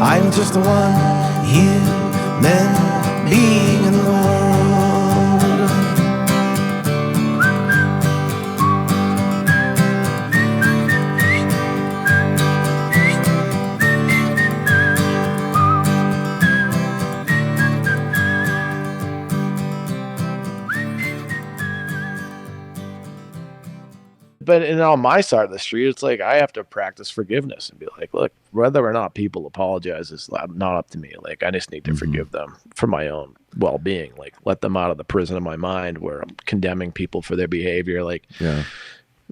I'm just one human being in the world. But on my side of the street, it's like I have to practice forgiveness and be like, look, whether or not people apologize is not up to me. Like, I just need to forgive them for my own well-being. Like, let them out of the prison of my mind where I'm condemning people for their behavior. Like, I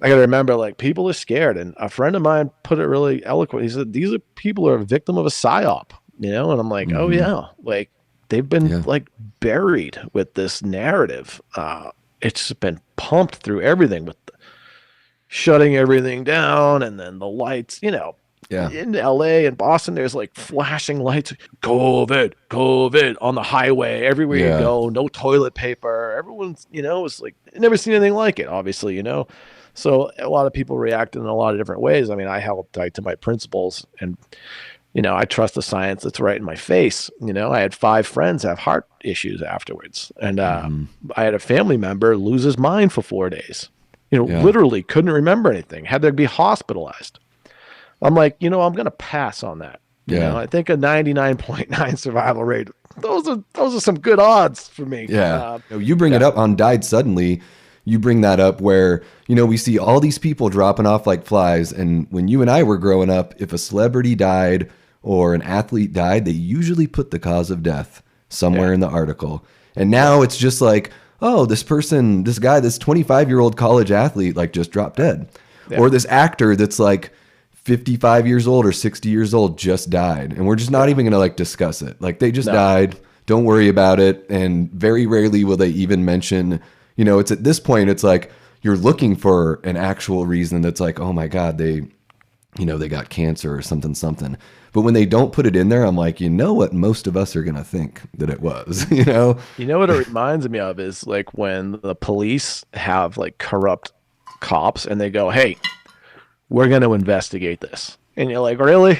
got to remember, like, people are scared. And a friend of mine put it really eloquent. He said, these are people who are a victim of a psyop, you know? And I'm like, oh yeah, like they've been like buried with this narrative. It's been pumped through everything with shutting everything down, and then the lights, you know, in LA and Boston, there's like flashing lights, COVID on the highway, everywhere you go, no toilet paper. Everyone's, you know, it's like, never seen anything like it, obviously, you know? So a lot of people react in a lot of different ways. I mean, I held tight to my principles, and, you know, I trust the science that's right in my face. You know, I had 5 friends have heart issues afterwards. And I had a family member lose his mind for 4 days. You know, literally couldn't remember anything, had to be hospitalized. I'm like, you know, I'm going to pass on that. You know, I think a 99.9 survival rate, those are some good odds for me. You bring it up on Died Suddenly. You bring that up where, you know, we see all these people dropping off like flies. And when you and I were growing up, if a celebrity died or an athlete died, they usually put the cause of death somewhere in the article. And now it's just like, oh, this guy, this 25-year-old college athlete, like just dropped dead. Or this actor that's like 55 years old or 60 years old just died. And we're just not even going to like discuss it. Like they just died. Don't worry about it. And very rarely will they even mention, you know, it's at this point, it's like you're looking for an actual reason that's like, oh my God, they got cancer or something. But when they don't put it in there, I'm like, you know what most of us are going to think that it was, you know? You know what it reminds me of is like when the police have like corrupt cops and they go, hey, we're going to investigate this. And you're like, really?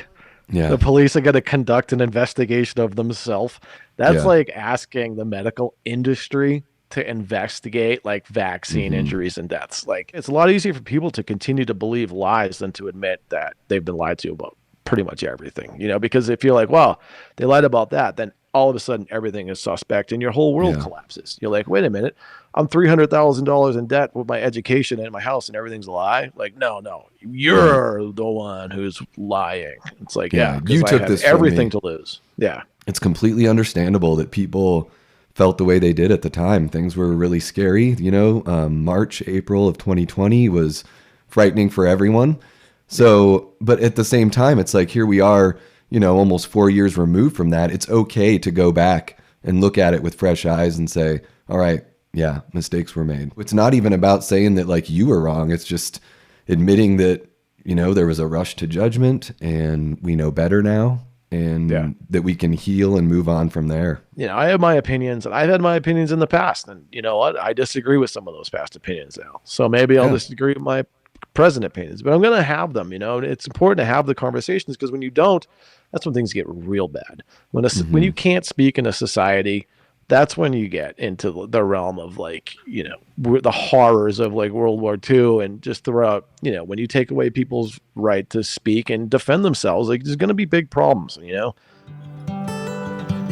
Yeah. The police are going to conduct an investigation of themselves. That's like asking the medical industry to investigate like vaccine injuries and deaths. Like it's a lot easier for people to continue to believe lies than to admit that they've been lied to about pretty much everything, you know, because if you're like, well, they lied about that, then all of a sudden everything is suspect and your whole world collapses. You're like, wait a minute, I'm $300,000 in debt with my education and my house and everything's a lie. Like, no, you're the one who's lying. It's like, you took this everything to lose. Yeah. It's completely understandable that people felt the way they did at the time. Things were really scary, you know. March, April of 2020 was frightening for everyone. So, but at the same time, it's like, here we are, you know, almost 4 years removed from that. It's okay to go back and look at it with fresh eyes and say, all right, yeah, mistakes were made. It's not even about saying that like you were wrong. It's just admitting that, you know, there was a rush to judgment and we know better now. And that we can heal and move on from there. You know, I have my opinions and I've had my opinions in the past. And you know what? I disagree with some of those past opinions now. So maybe I'll disagree with my present opinions, but I'm going to have them, you know, and it's important to have the conversations because when you don't, that's when things get real bad. When you can't speak in a society, that's when you get into the realm of like, you know, the horrors of like World War II and just throughout, you know, when you take away people's right to speak and defend themselves, like there's going to be big problems, you know?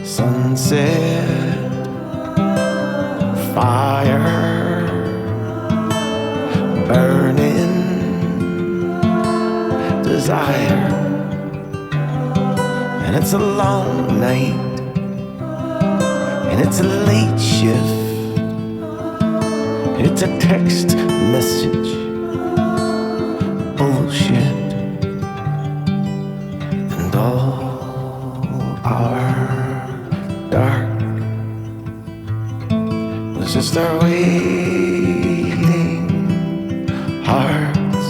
Sunset, fire, burning, desire, and it's a long night. And it's a late shift. It's a text message. Bullshit. And all our dark was just our waiting hearts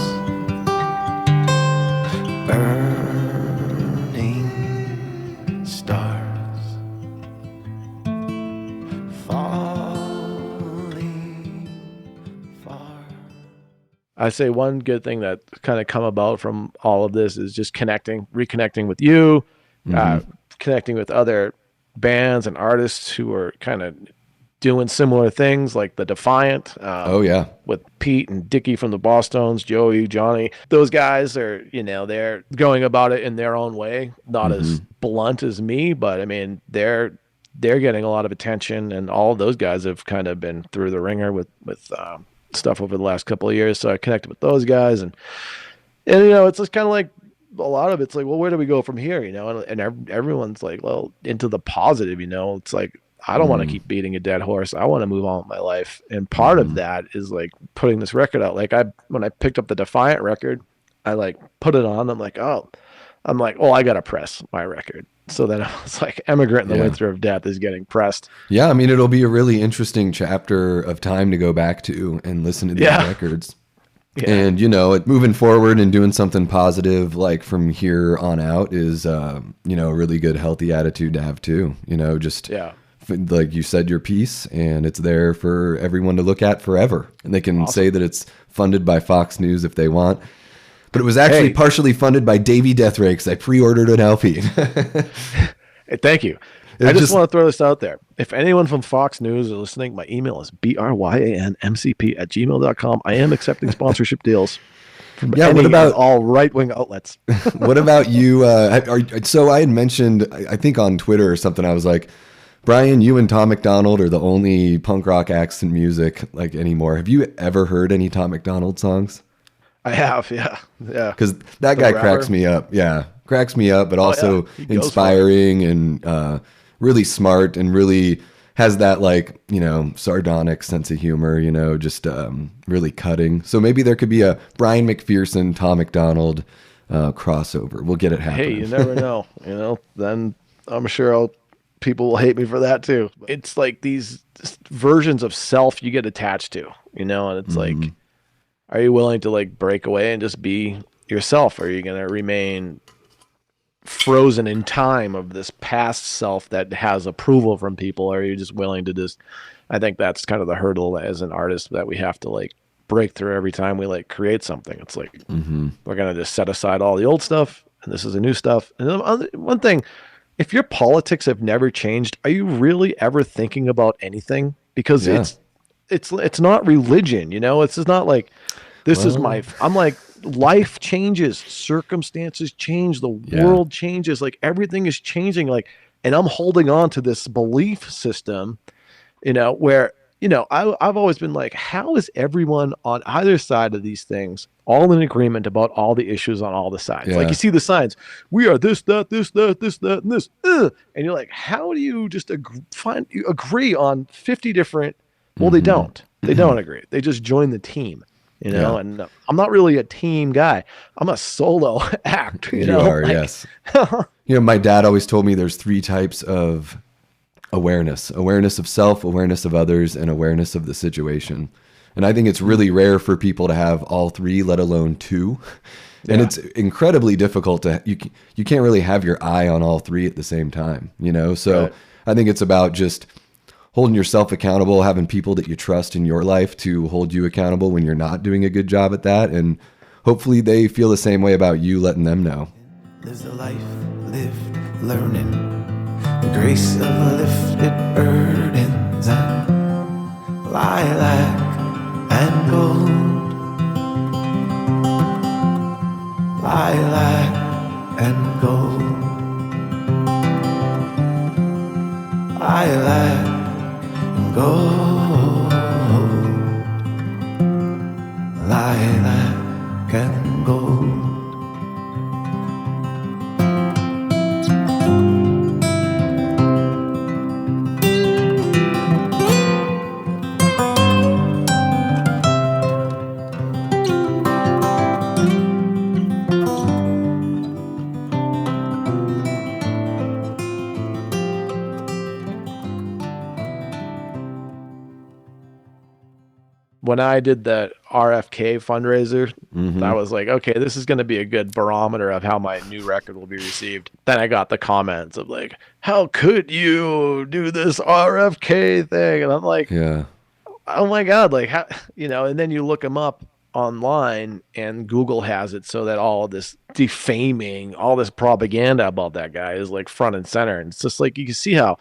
burning stars. I say one good thing that kind of come about from all of this is just reconnecting with you, connecting with other bands and artists who are kind of doing similar things, like the Defiant. With Pete and Dickie from the Bosstones, Joey, Johnny. Those guys are, they're going about it in their own way, not as blunt as me, but I mean, they're getting a lot of attention, and all of those guys have kind of been through the ringer with stuff over the last couple of years. So I connected with those guys, and it's just kind of like a lot of it's like, well, where do we go from here? And everyone's like, well, into the positive. It's like, I don't want to keep beating a dead horse. I want to move on with my life. And part of that is like putting this record out. Like when I picked up the Defiant record, I like put it on. I'm like, oh, I got to press my record. So then I was like, Emigrant in the Winter of Death is getting pressed. Yeah. I mean, it'll be a really interesting chapter of time to go back to and listen to these records. Yeah. And, moving forward and doing something positive, like from here on out is, a really good, healthy attitude to have too, like you said, your piece, and it's there for everyone to look at forever. And they can say that it's funded by Fox News if they want. But it was actually partially funded by Davey Deathray because I pre-ordered an LP. Hey, thank you. I just want to throw this out there. If anyone from Fox News is listening, my email is bryanmcp@gmail.com. I am accepting sponsorship deals from what about all right-wing outlets? What about you? So I had mentioned, I think on Twitter or something, I was like, Bryan, you and Tom MacDonald are the only punk rock acts in music like anymore. Have you ever heard any Tom MacDonald songs? I have, yeah. Because that guy cracks me up. Yeah, cracks me up, but also inspiring and really smart and really has that sardonic sense of humor, just really cutting. So maybe there could be a Bryan McPherson, Tom MacDonald crossover. We'll get it happening. Hey, you never know. Then I'm sure people will hate me for that too. It's like these versions of self you get attached to, and it's like, are you willing to like break away and just be yourself? Or are you going to remain frozen in time of this past self that has approval from people? Or are you just willing to I think that's kind of the hurdle as an artist that we have to like break through every time we like create something. It's like, we're going to just set aside all the old stuff and this is the new stuff. And then one thing, if your politics have never changed, are you really ever thinking about anything? Because it's not religion, it's just not like I'm like, life changes, circumstances change, the world changes, like everything is changing, like, and I'm holding on to this belief system, where, I've always been like, how is everyone on either side of these things all in agreement about all the issues on all the sides? Like you see the signs, we are this, that, this, that, this, that, and this, and you're like, how do you just agree on 50 different? Well, they don't agree. They just join the team, and I'm not really a team guy. I'm a solo act. You are, yes. My dad always told me there's 3 types of awareness of self, awareness of others, and awareness of the situation. And I think it's really rare for people to have all 3, let alone 2. And it's incredibly difficult you can't really have your eye on all 3 at the same time, So I think it's about just holding yourself accountable, having people that you trust in your life to hold you accountable when you're not doing a good job at that. And hopefully they feel the same way about you, letting them know. There's a life lived learning, the grace of lifted burdens and lilac and gold. Lilac and gold. Lilac and gold. Lilac and gold. When I did that RFK fundraiser, I was like, okay, this is going to be a good barometer of how my new record will be received. Then I got the comments of like, how could you do this RFK thing? And I'm like, oh my God, like how, and then you look them up online, and Google has it so that all this defaming, all this propaganda about that guy is like front and center. And it's just like, you can see how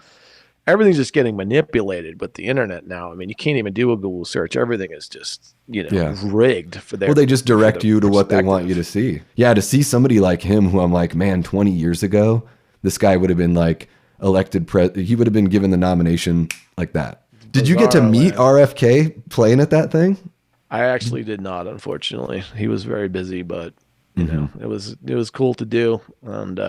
everything's just getting manipulated with the internet now. I mean, you can't even do a Google search. Everything is just, rigged for their. Well, they just direct you to what they want perspective. you to see. Yeah, to see somebody like him, who I'm like, man, 20 years ago, this guy would have been like elected he would have been given the nomination like that. Did you get to meet RFK playing at that thing? I actually did not, unfortunately. He was very busy, but you know, it was cool to do, and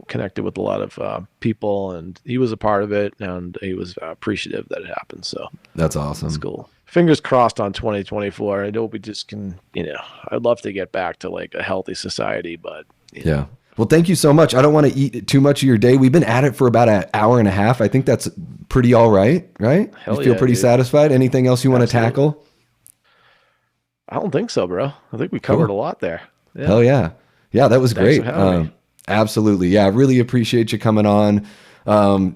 connected with a lot of people, and he was a part of it, and he was appreciative that it happened. So that's awesome. That's cool. Fingers crossed on 2024. I hope we just can, I'd love to get back to like a healthy society, but yeah. Well, thank you so much. I don't want to eat too much of your day. We've been at it for about an hour and a half. I think that's pretty all right, right? Hell you feel yeah, pretty dude. satisfied? Anything else you want to tackle? I don't think so, bro. I think we covered a lot there. Yeah. Hell yeah. Yeah, that was Thanks great. for having me. Absolutely. Yeah, I really appreciate you coming on.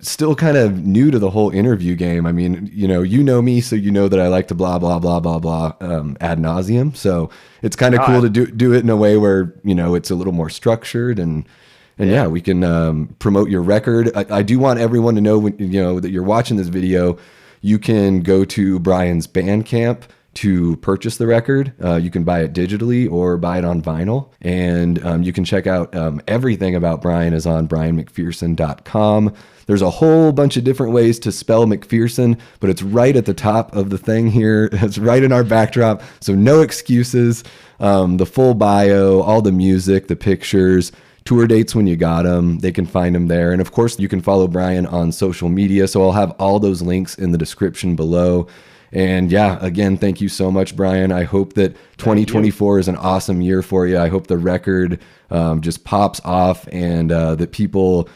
Still kind of new to the whole interview game. I mean, you know me, so you know that I like to blah, blah, blah, blah, blah, ad nauseum. So it's kind of cool to do it in a way where, it's a little more structured and yeah, we can promote your record. I do want everyone to know, that you're watching this video, you can go to Bryan's Bandcamp to purchase the record. You can buy it digitally or buy it on vinyl. And you can check out everything about Bryan is on bryanmcpherson.com. There's a whole bunch of different ways to spell McPherson, but it's right at the top of the thing here. It's right in our backdrop. So no excuses. The full bio, all the music, the pictures, tour dates when you got them, they can find them there. And of course, you can follow Bryan on social media. So I'll have all those links in the description below. And yeah, again, thank you so much, Bryan. I hope that 2024 is an awesome year for you. I hope the record just pops off, and that people,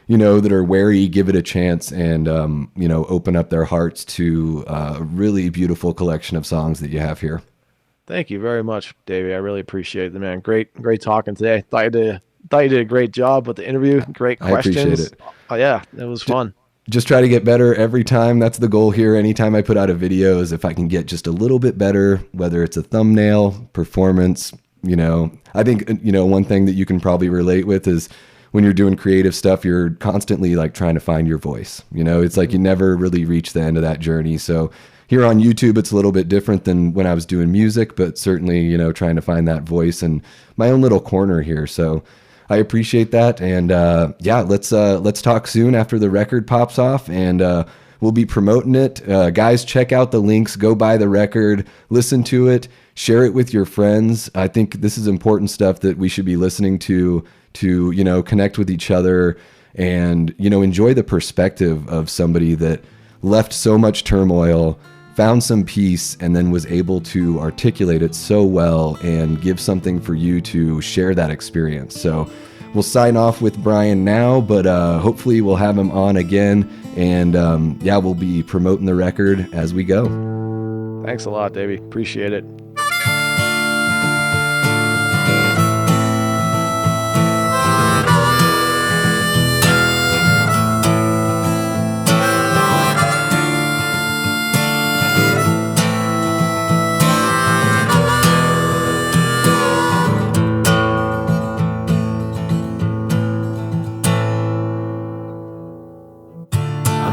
that are wary, give it a chance, and, open up their hearts to a really beautiful collection of songs that you have here. Thank you very much, Davey. I really appreciate it, man. Great talking today. Thought you did a great job with the interview. Great questions. I appreciate it. Oh, yeah, it was fun. Just try to get better every time. That's the goal here. Anytime I put out a video is if I can get just a little bit better, whether it's a thumbnail, performance, I think, one thing that you can probably relate with is when you're doing creative stuff, you're constantly like trying to find your voice. It's like you never really reach the end of that journey. So here on YouTube, it's a little bit different than when I was doing music, but certainly, trying to find that voice and my own little corner here. So I appreciate that. And yeah, let's talk soon after the record pops off, and we'll be promoting it. Guys, check out the links, go buy the record, listen to it, share it with your friends. I think this is important stuff that we should be listening to connect with each other and, enjoy the perspective of somebody that left so much turmoil, found some peace, and then was able to articulate it so well and give something for you to share that experience. So we'll sign off with Bryan now, but hopefully we'll have him on again. And yeah, we'll be promoting the record as we go. Thanks a lot, Davey. Appreciate it.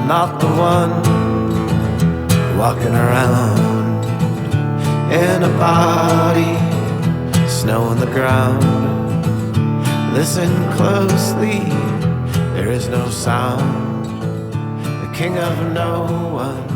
Not the one walking around in a body, snow on the ground. Listen closely, there is no sound. The king of no one